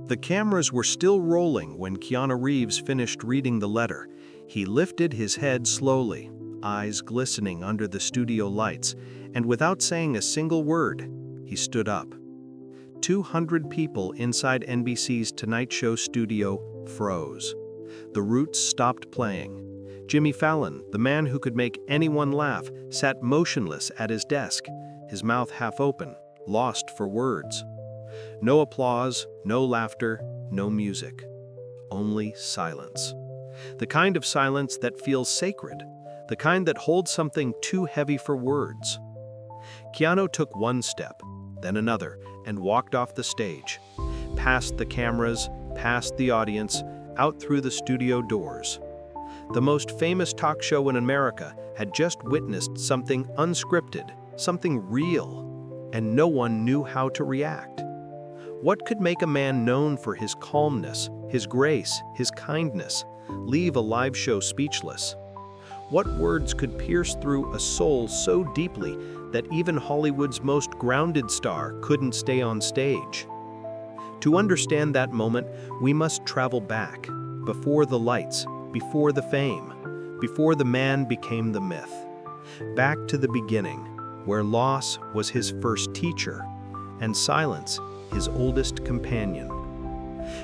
The cameras were still rolling when Keanu Reeves finished reading the letter. He lifted his head slowly, eyes glistening under the studio lights, and without saying a single word, he stood up. 200 people inside NBC's Tonight Show studio froze. The Roots stopped playing. Jimmy Fallon, the man who could make anyone laugh, sat motionless at his desk, his mouth half open, lost for words. No applause, no laughter, no music. Only silence. The kind of silence that feels sacred, the kind that holds something too heavy for words. Keanu took one step, then another, and walked off the stage, past the cameras, past the audience, out through the studio doors. The most famous talk show in America had just witnessed something unscripted, something real, and no one knew how to react. What could make a man known for his calmness, his grace, his kindness, leave a live show speechless? What words could pierce through a soul so deeply that even Hollywood's most grounded star couldn't stay on stage? To understand that moment, we must travel back, before the lights, before the fame, before the man became the myth. Back to the beginning, where loss was his first teacher, and silence his oldest companion.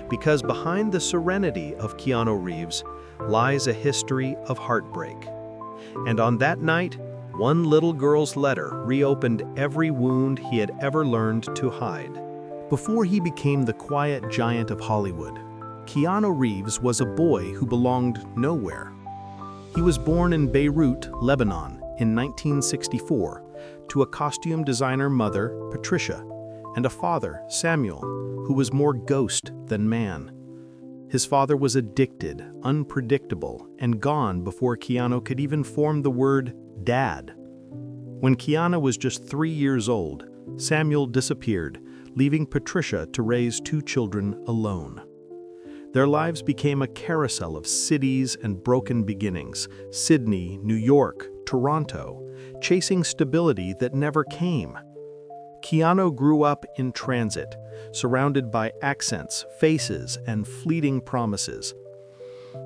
Because behind the serenity of Keanu Reeves lies a history of heartbreak. And on that night, one little girl's letter reopened every wound he had ever learned to hide. Before he became the quiet giant of Hollywood, Keanu Reeves was a boy who belonged nowhere. He was born in Beirut, Lebanon, in 1964, to a costume designer mother, Patricia, and a father, Samuel, who was more ghost than man. His father was addicted, unpredictable, and gone before Keanu could even form the word dad. When Keanu was just 3 years old, Samuel disappeared, leaving Patricia to raise 2 children alone. Their lives became a carousel of cities and broken beginnings: Sydney, New York, Toronto, chasing stability that never came. Keanu grew up in transit, surrounded by accents, faces, and fleeting promises.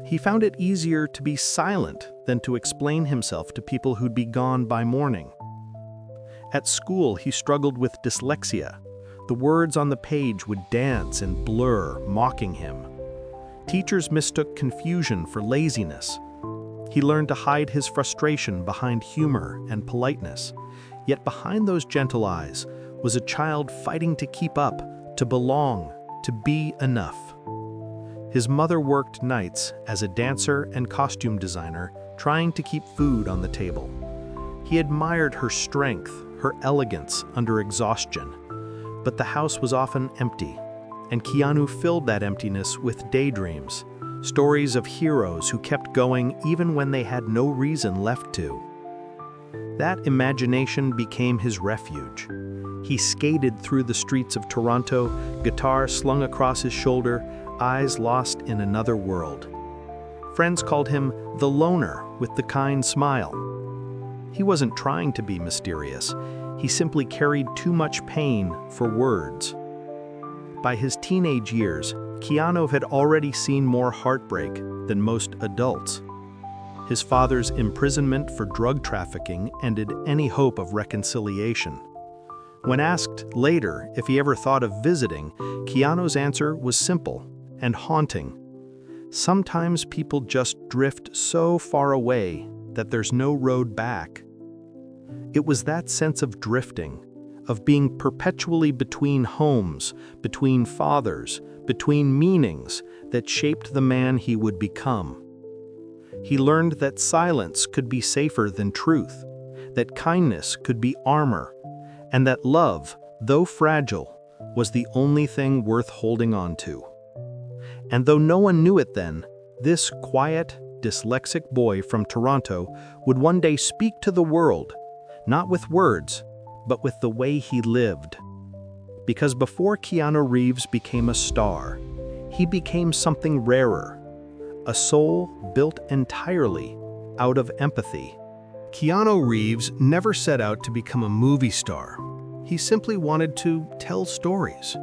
He found it easier to be silent than to explain himself to people who'd be gone by morning. At school, he struggled with dyslexia. The words on the page would dance and blur, mocking him. Teachers mistook confusion for laziness. He learned to hide his frustration behind humor and politeness. Yet behind those gentle eyes was a child fighting to keep up, to belong, to be enough. His mother worked nights as a dancer and costume designer, trying to keep food on the table. He admired her strength, her elegance under exhaustion. But the house was often empty, and Keanu filled that emptiness with daydreams, stories of heroes who kept going even when they had no reason left to. That imagination became his refuge. He skated through the streets of Toronto, guitar slung across his shoulder, eyes lost in another world. Friends called him the loner with the kind smile. He wasn't trying to be mysterious. He simply carried too much pain for words. By his teenage years, Keanu had already seen more heartbreak than most adults. His father's imprisonment for drug trafficking ended any hope of reconciliation. When asked later if he ever thought of visiting, Keanu's answer was simple and haunting. Sometimes people just drift so far away that there's no road back. It was that sense of drifting, of being perpetually between homes, between fathers, between meanings, that shaped the man he would become. He learned that silence could be safer than truth, that kindness could be armor, and that love, though fragile, was the only thing worth holding on to. And though no one knew it then, this quiet, dyslexic boy from Toronto would one day speak to the world, not with words, but with the way he lived. Because before Keanu Reeves became a star, he became something rarer, a soul built entirely out of empathy. Keanu Reeves never set out to become a movie star. He simply wanted to tell stories,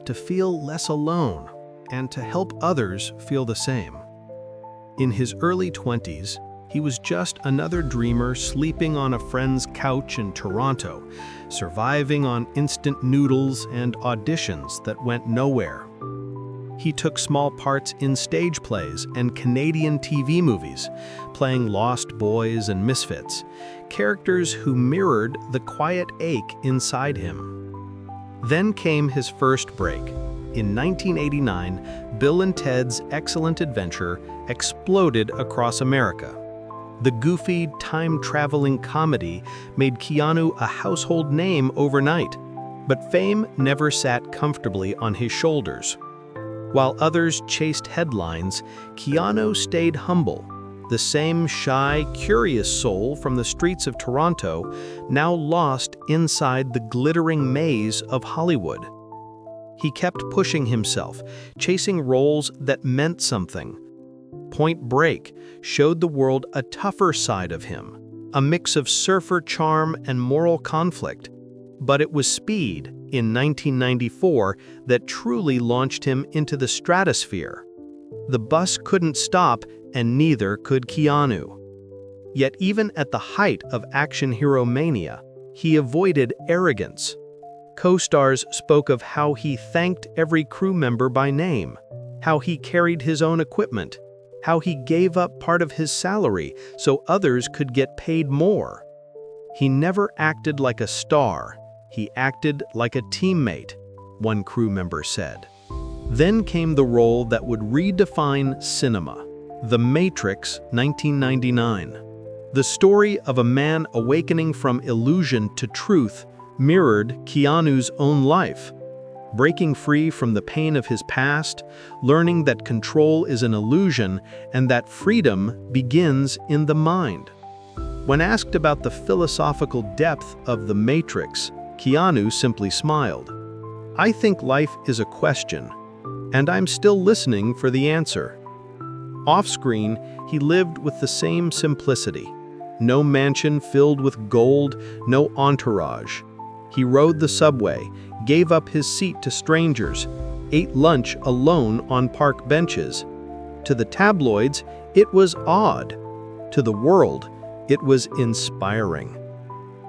to feel less alone, and to help others feel the same. In his early 20s, he was just another dreamer sleeping on a friend's couch in Toronto, surviving on instant noodles and auditions that went nowhere. He took small parts in stage plays and Canadian TV movies, playing lost boys and misfits, characters who mirrored the quiet ache inside him. Then came his first break. In 1989, Bill and Ted's Excellent Adventure exploded across America. The goofy, time-traveling comedy made Keanu a household name overnight, but fame never sat comfortably on his shoulders. While others chased headlines, Keanu stayed humble. The same shy, curious soul from the streets of Toronto, now lost inside the glittering maze of Hollywood. He kept pushing himself, chasing roles that meant something. Point Break showed the world a tougher side of him, a mix of surfer charm and moral conflict. But it was Speed, in 1994, that truly launched him into the stratosphere. The bus couldn't stop, and neither could Keanu. Yet even at the height of action hero mania, he avoided arrogance. Co-stars spoke of how he thanked every crew member by name, how he carried his own equipment, how he gave up part of his salary so others could get paid more. He never acted like a star, he acted like a teammate, one crew member said. Then came the role that would redefine cinema, The Matrix, 1999. The story of a man awakening from illusion to truth mirrored Keanu's own life. Breaking free from the pain of his past, learning that control is an illusion and that freedom begins in the mind. When asked about the philosophical depth of The Matrix, Keanu simply smiled. "I think life is a question, and I'm still listening for the answer." Off-screen, he lived with the same simplicity. No mansion filled with gold, no entourage. He rode the subway, gave up his seat to strangers, ate lunch alone on park benches. To the tabloids, it was odd. To the world, it was inspiring.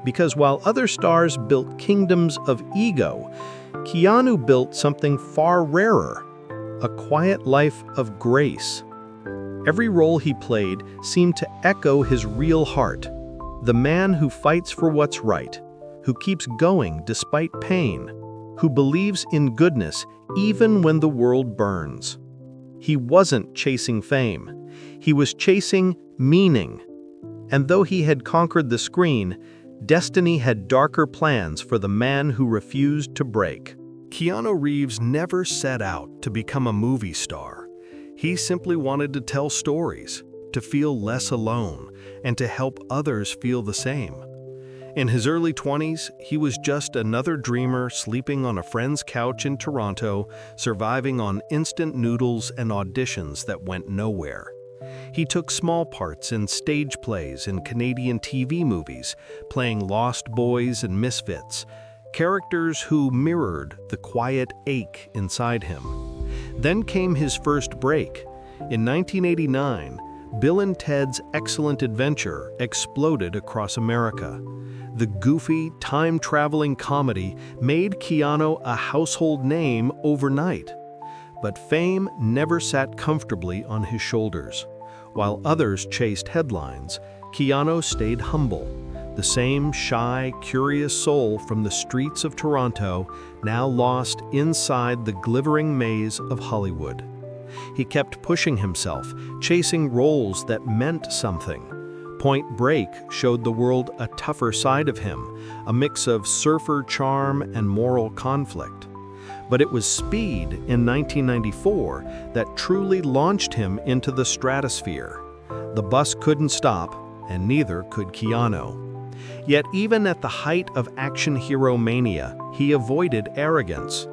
Because while other stars built kingdoms of ego, Keanu built something far rarer, a quiet life of grace. Every role he played seemed to echo his real heart, the man who fights for what's right, who keeps going despite pain, who believes in goodness even when the world burns. He wasn't chasing fame. He was chasing meaning. And though he had conquered the screen, destiny had darker plans for the man who refused to break. Keanu Reeves never set out to become a movie star. He simply wanted to tell stories, to feel less alone, and to help others feel the same. In his early 20s, he was just another dreamer sleeping on a friend's couch in Toronto, surviving on instant noodles and auditions that went nowhere. He took small parts in stage plays and Canadian TV movies, playing lost boys and misfits, characters who mirrored the quiet ache inside him. Then came his first break. In 1989, Bill and Ted's Excellent Adventure exploded across America. The goofy, time-traveling comedy made Keanu a household name overnight. But fame never sat comfortably on his shoulders. While others chased headlines, Keanu stayed humble. The same shy, curious soul from the streets of Toronto, now lost inside the glittering maze of Hollywood. He kept pushing himself, chasing roles that meant something. Point Break showed the world a tougher side of him, a mix of surfer charm and moral conflict. But it was Speed in 1994 that truly launched him into the stratosphere. The bus couldn't stop, and neither could Keanu. Yet even at the height of action hero mania, he avoided arrogance.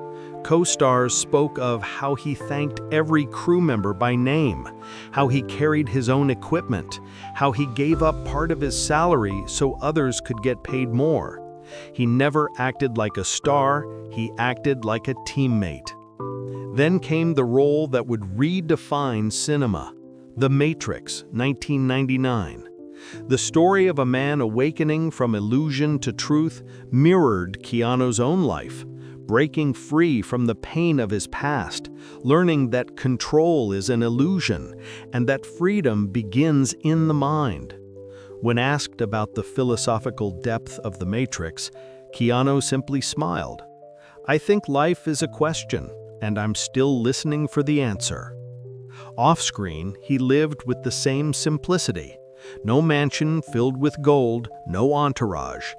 Co-stars spoke of how he thanked every crew member by name, how he carried his own equipment, how he gave up part of his salary so others could get paid more. He never acted like a star, he acted like a teammate. Then came the role that would redefine cinema, The Matrix, 1999. The story of a man awakening from illusion to truth mirrored Keanu's own life, breaking free from the pain of his past, learning that control is an illusion and that freedom begins in the mind. When asked about the philosophical depth of The Matrix, Keanu simply smiled. "I think life is a question, and I'm still listening for the answer." Off-screen, he lived with the same simplicity. No mansion filled with gold, no entourage.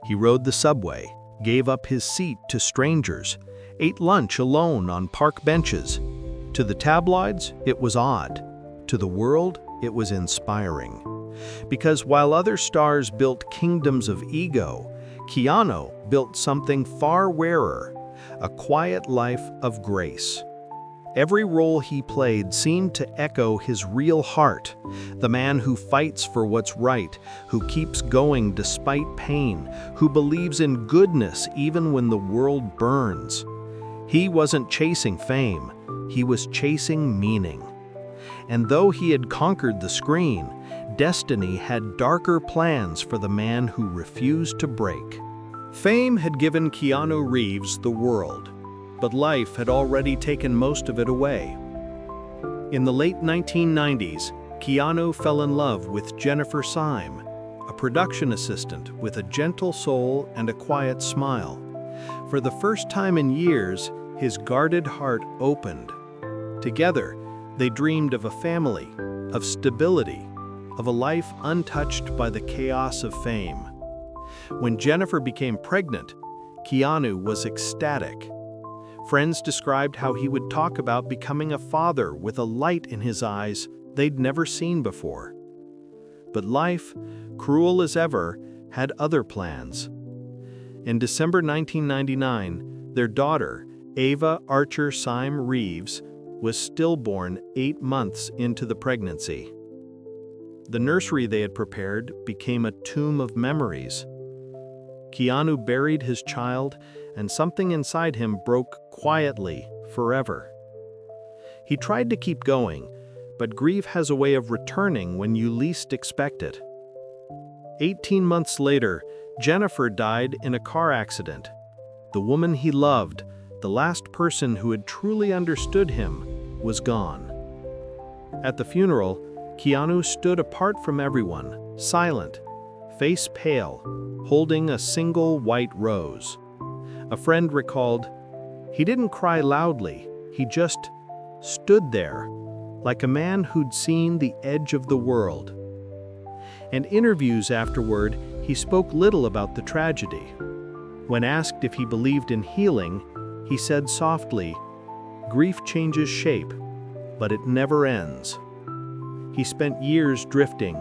He rode the subway, gave up his seat to strangers, ate lunch alone on park benches. To the tabloids, it was odd. To the world, it was inspiring. Because while other stars built kingdoms of ego, Keanu built something far rarer, a quiet life of grace. Every role he played seemed to echo his real heart, the man who fights for what's right, who keeps going despite pain, who believes in goodness even when the world burns. He wasn't chasing fame, he was chasing meaning. And though he had conquered the screen, destiny had darker plans for the man who refused to break. Fame had given Keanu Reeves the world, but life had already taken most of it away. In the late 1990s, Keanu fell in love with Jennifer Syme, a production assistant with a gentle soul and a quiet smile. For the first time in years, his guarded heart opened. Together, they dreamed of a family, of stability, of a life untouched by the chaos of fame. When Jennifer became pregnant, Keanu was ecstatic. Friends described how he would talk about becoming a father with a light in his eyes they'd never seen before. But life, cruel as ever, had other plans. In December 1999, their daughter, Ava Archer Syme Reeves, was stillborn 8 months into the pregnancy. The nursery they had prepared became a tomb of memories. Keanu buried his child, and something inside him broke quietly forever. He tried to keep going, but grief has a way of returning when you least expect it. 18 months later, Jennifer died in a car accident. The woman he loved, the last person who had truly understood him, was gone. At the funeral, Keanu stood apart from everyone, silent, face pale, holding a single white rose. A friend recalled, "He didn't cry loudly, he just stood there, like a man who'd seen the edge of the world." In interviews afterward, he spoke little about the tragedy. When asked if he believed in healing, he said softly, "Grief changes shape, but it never ends." He spent years drifting,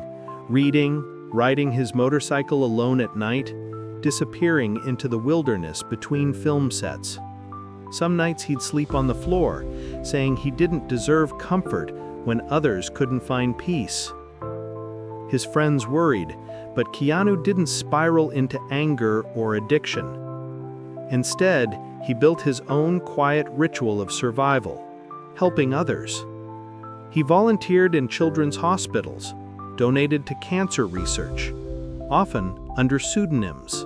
reading, riding his motorcycle alone at night, disappearing into the wilderness between film sets. Some nights he'd sleep on the floor, saying he didn't deserve comfort when others couldn't find peace. His friends worried, but Keanu didn't spiral into anger or addiction. Instead, he built his own quiet ritual of survival, helping others. He volunteered in children's hospitals, donated to cancer research, often under pseudonyms.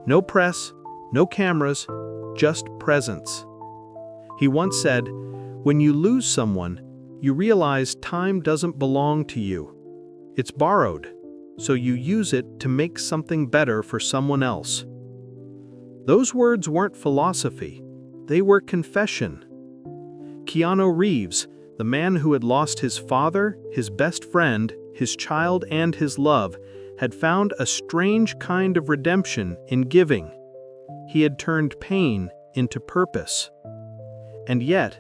No press, no cameras, just presence. He once said, "When you lose someone, you realize time doesn't belong to you. It's borrowed, so you use it to make something better for someone else." Those words weren't philosophy, they were confession. Keanu Reeves, the man who had lost his father, his best friend, his child, and his love, had found a strange kind of redemption in giving. He had turned pain into purpose. And yet,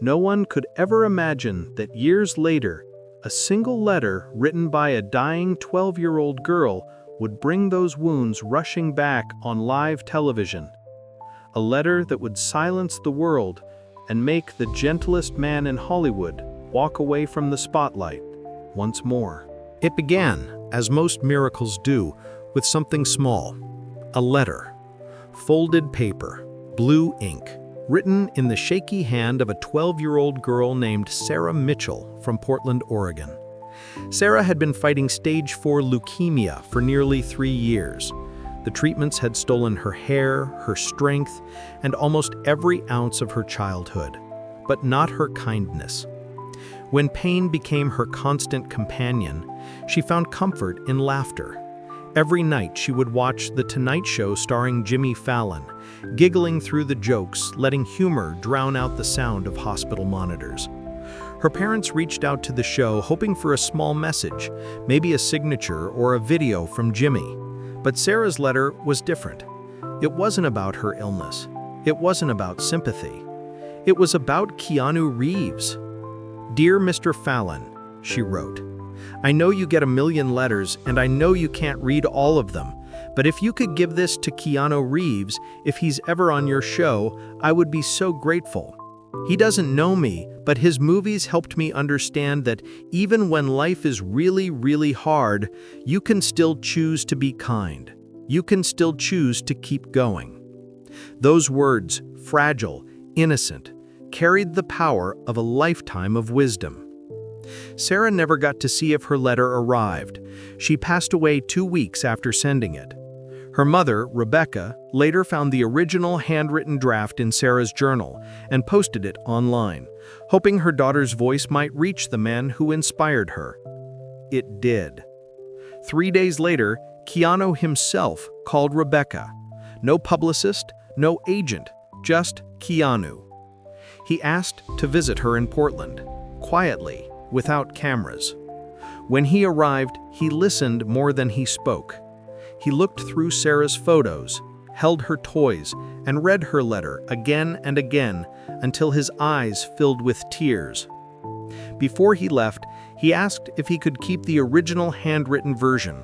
no one could ever imagine that years later, a single letter written by a dying 12-year-old girl would bring those wounds rushing back on live television. A letter that would silence the world and make the gentlest man in Hollywood walk away from the spotlight once more. It began, as most miracles do, with something small. A letter. Folded paper, blue ink, written in the shaky hand of a 12-year-old girl named Sarah Mitchell from Portland, Oregon. Sarah had been fighting stage 4 leukemia for nearly 3 years. The treatments had stolen her hair, her strength, and almost every ounce of her childhood, but not her kindness. When pain became her constant companion, she found comfort in laughter. Every night she would watch The Tonight Show starring Jimmy Fallon, giggling through the jokes, letting humor drown out the sound of hospital monitors. Her parents reached out to the show hoping for a small message, maybe a signature or a video from Jimmy. But Sarah's letter was different. It wasn't about her illness. It wasn't about sympathy. It was about Keanu Reeves. "Dear Mr. Fallon," she wrote, "I know you get a million letters and I know you can't read all of them, but if you could give this to Keanu Reeves, if he's ever on your show, I would be so grateful. He doesn't know me, but his movies helped me understand that even when life is really, really hard, you can still choose to be kind. You can still choose to keep going." Those words, fragile, innocent, carried the power of a lifetime of wisdom. Sarah never got to see if her letter arrived. She passed away 2 weeks after sending it. Her mother, Rebecca, later found the original handwritten draft in Sarah's journal and posted it online, hoping her daughter's voice might reach the man who inspired her. It did. 3 days later, Keanu himself called Rebecca. No publicist, no agent, just Keanu. He asked to visit her in Portland, quietly, without cameras. When he arrived, he listened more than he spoke. He looked through Sarah's photos, held her toys, and read her letter again and again until his eyes filled with tears. Before he left, he asked if he could keep the original handwritten version.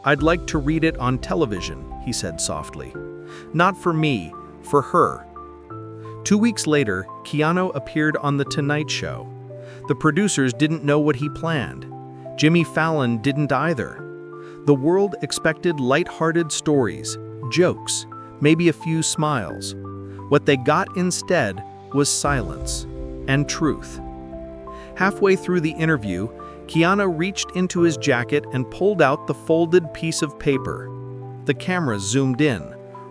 "I'd like to read it on television," he said softly. "Not for me, for her." 2 weeks later, Keanu appeared on The Tonight Show. The producers didn't know what he planned. Jimmy Fallon didn't either. The world expected light-hearted stories, jokes, maybe a few smiles. What they got instead was silence and truth. Halfway through the interview, Keanu reached into his jacket and pulled out the folded piece of paper. The camera zoomed in,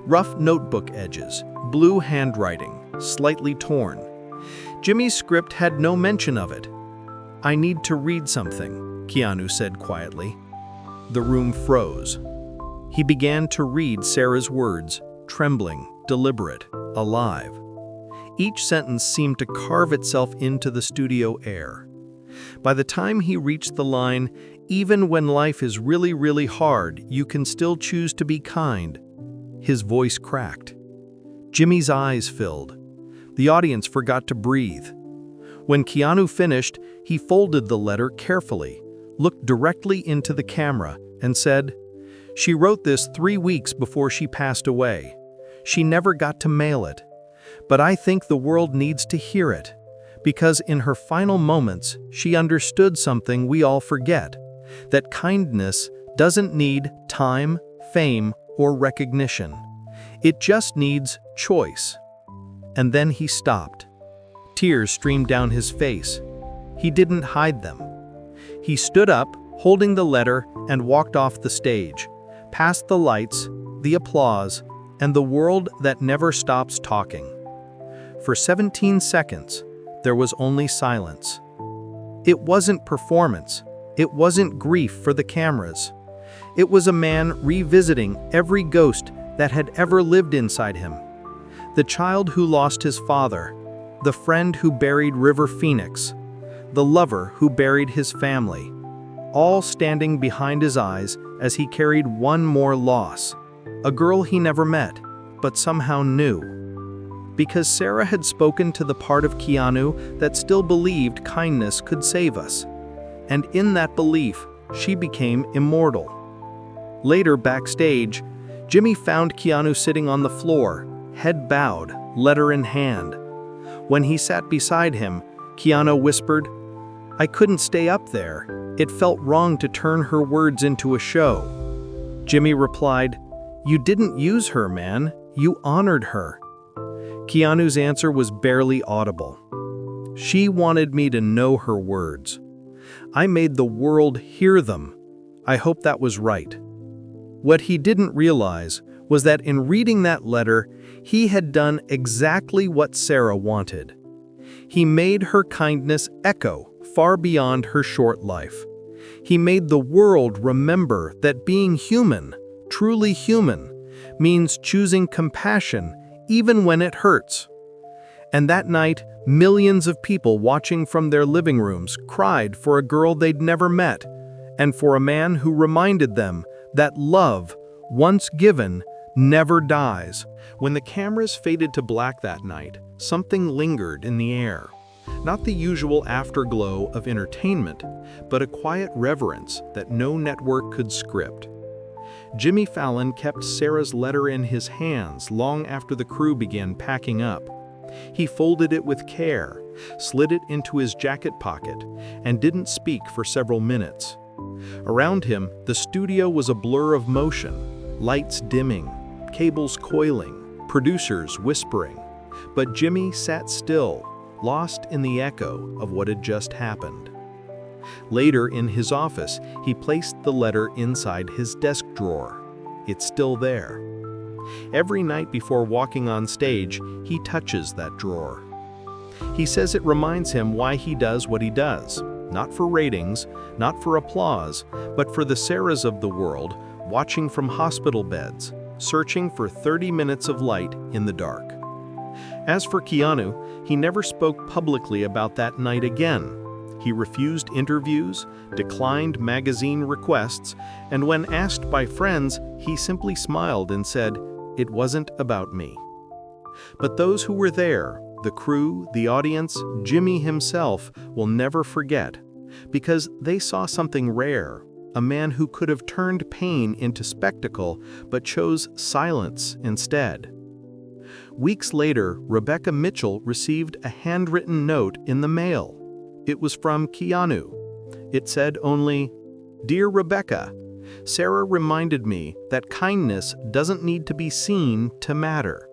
rough notebook edges, blue handwriting, slightly torn. Jimmy's script had no mention of it. "I need to read something," Keanu said quietly. The room froze. He began to read Sarah's words, trembling, deliberate, alive. Each sentence seemed to carve itself into the studio air. By the time he reached the line, "Even when life is really, really hard, you can still choose to be kind," his voice cracked. Jimmy's eyes filled. The audience forgot to breathe. When Keanu finished, he folded the letter carefully, looked directly into the camera, and said, "She wrote this 3 weeks before she passed away. She never got to mail it. But I think the world needs to hear it, because in her final moments, she understood something we all forget, that kindness doesn't need time, fame, or recognition. It just needs choice." And then he stopped. Tears streamed down his face. He didn't hide them. He stood up, holding the letter, and walked off the stage, past the lights, the applause, and the world that never stops talking. For 17 seconds, there was only silence. It wasn't performance. It wasn't grief for the cameras. It was a man revisiting every ghost that had ever lived inside him. The child who lost his father, the friend who buried River Phoenix, the lover who buried his family, all standing behind his eyes as he carried one more loss, a girl he never met, but somehow knew. Because Sarah had spoken to the part of Keanu that still believed kindness could save us. And in that belief, she became immortal. Later, backstage, Jimmy found Keanu sitting on the floor, head bowed, letter in hand. When he sat beside him, Keanu whispered, "I couldn't stay up there. It felt wrong to turn her words into a show." Jimmy replied, "You didn't use her, man. You honored her." Keanu's answer was barely audible. She wanted me to know her words. I made the world hear them. I hope that was right. What he didn't realize was that in reading that letter, he had done exactly what Sarah wanted. He made her kindness echo far beyond her short life. He made the world remember that being human, truly human, means choosing compassion even when it hurts. And that night, millions of people watching from their living rooms cried for a girl they'd never met, and for a man who reminded them that love, once given, never dies. When the cameras faded to black that night, something lingered in the air. Not the usual afterglow of entertainment, but a quiet reverence that no network could script. Jimmy Fallon kept Sarah's letter in his hands long after the crew began packing up. He folded it with care, slid it into his jacket pocket, and didn't speak for several minutes. Around him, the studio was a blur of motion, lights dimming, cables coiling, producers whispering. But Jimmy sat still, lost in the echo of what had just happened. Later, in his office, he placed the letter inside his desk drawer. It's still there. Every night before walking on stage, he touches that drawer. He says it reminds him why he does what he does, not for ratings, not for applause, but for the Sarahs of the world, watching from hospital beds, searching for 30 minutes of light in the dark. As for Keanu, he never spoke publicly about that night again. He refused interviews, declined magazine requests, and when asked by friends, he simply smiled and said, "It wasn't about me." But those who were there, the crew, the audience, Jimmy himself, will never forget, because they saw something rare, a man who could have turned pain into spectacle, but chose silence instead. Weeks later, Rebecca Mitchell received a handwritten note in the mail. It was from Keanu. It said only, "Dear Rebecca, Sarah reminded me that kindness doesn't need to be seen to matter.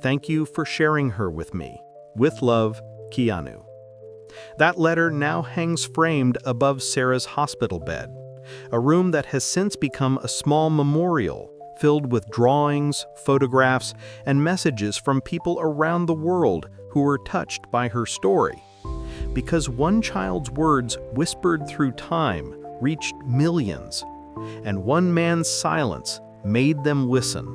Thank you for sharing her with me. With love, Keanu." That letter now hangs framed above Sarah's hospital bed, a room that has since become a small memorial filled with drawings, photographs, and messages from people around the world who were touched by her story. Because one child's words whispered through time reached millions, and one man's silence made them listen.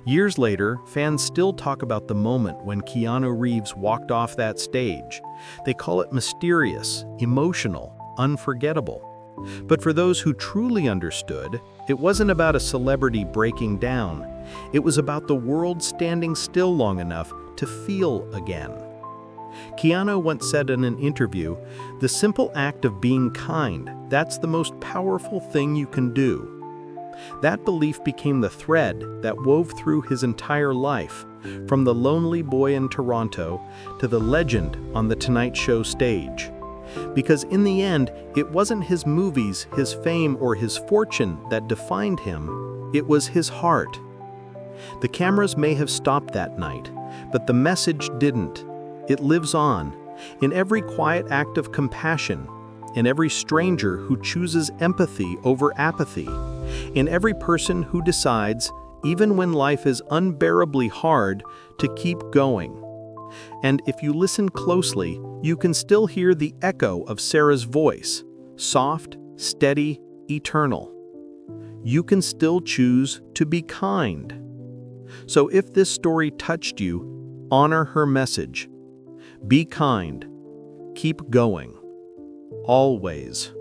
Years later, fans still talk about the moment when Keanu Reeves walked off that stage. They call it mysterious, emotional, unforgettable. But for those who truly understood, it wasn't about a celebrity breaking down. It was about the world standing still long enough to feel again. Keanu once said in an interview, "The simple act of being kind, that's the most powerful thing you can do." That belief became the thread that wove through his entire life, from the lonely boy in Toronto to the legend on The Tonight Show stage. Because in the end, it wasn't his movies, his fame, or his fortune that defined him, it was his heart. The cameras may have stopped that night, but the message didn't. It lives on, in every quiet act of compassion, in every stranger who chooses empathy over apathy, in every person who decides, even when life is unbearably hard, to keep going. And if you listen closely, you can still hear the echo of Sarah's voice, soft, steady, eternal. You can still choose to be kind. So if this story touched you, honor her message. Be kind. Keep going. Always.